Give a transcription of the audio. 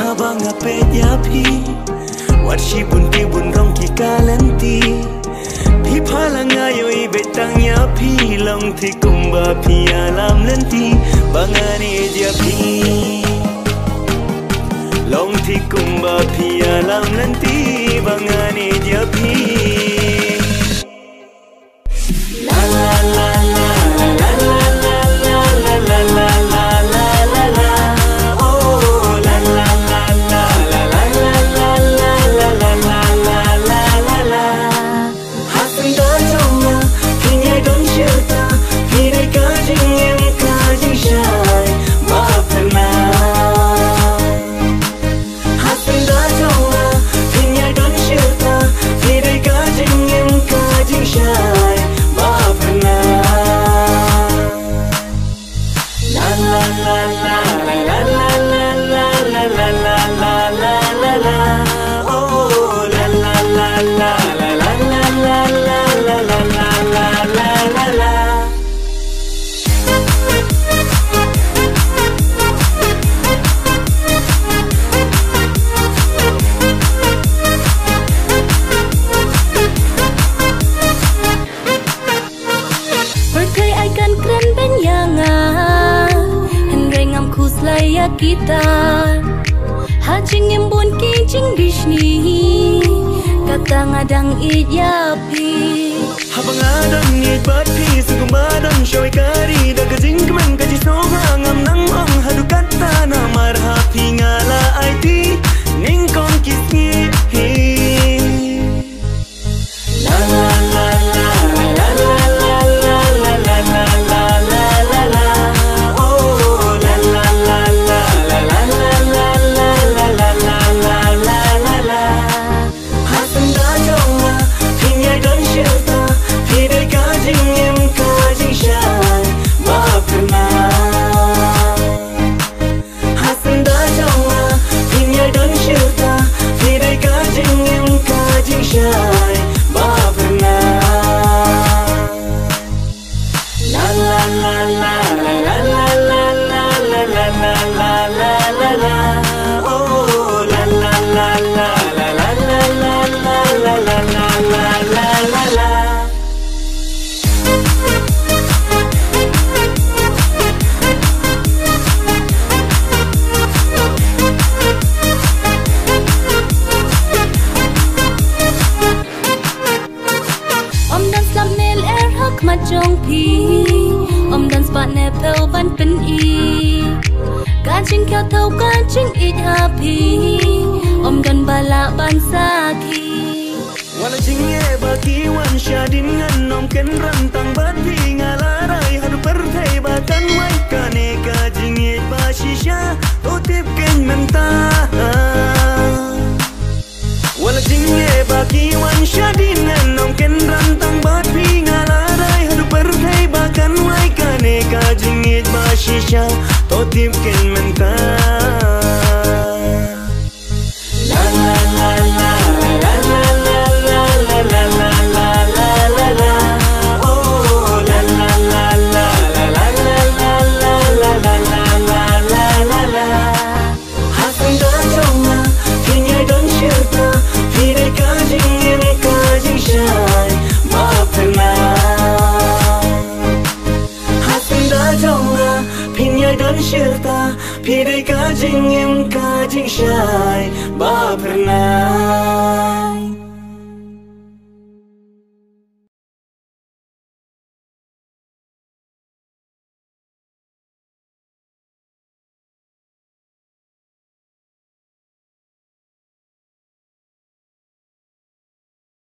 habang apet yapi warshi bunti bunrong ki kalanti pi phalang ayo I betang yapi long thi kumba pi alam lanti bangani yapi long thi kumba pi alam lanti bangani yapi la la la la la la la la la la la kita hajing embun kijing Disney kata ngadang yapi habang adang bapi sugum badang shoy kari da kajing kemen kaji soga ngam nang ong hadu kata na marhapi ngala IT ning kong kisni la la la la la la la la la la la la la oh la la la la la la la la la la la la la la hasan da jonga pinya don shilta pide kajing em kajing shay mapna hasan da jonga pinya don shilta pide kajing em kajing shay mapna la la la la la la la la la la la la la la oh la la la la la la la la la la la la la la Om dan slam nel hak majong pi Om dan spat ne pel ban pen I Kajing kau tau kajing happy Om dan bala ban saki Wala jingye baki wan syadin ngan om ken rantang bati ngalarai hadu perthai bakan wai kane kajing bashisha otip ken mentah Wala jingye baki wan syadin ngan om ken rantang bati ngalarai hadu perthai bakan wai kane kajing bashisha otip ken mentah la la la la la la la la la la la la la la la oh la la la la la la la la la la la la la la la hasan da jonga pinya don shirta pide kajing em kajing shay mapna hasan da jonga pinya don shirta pide kajing em kajing shay mapna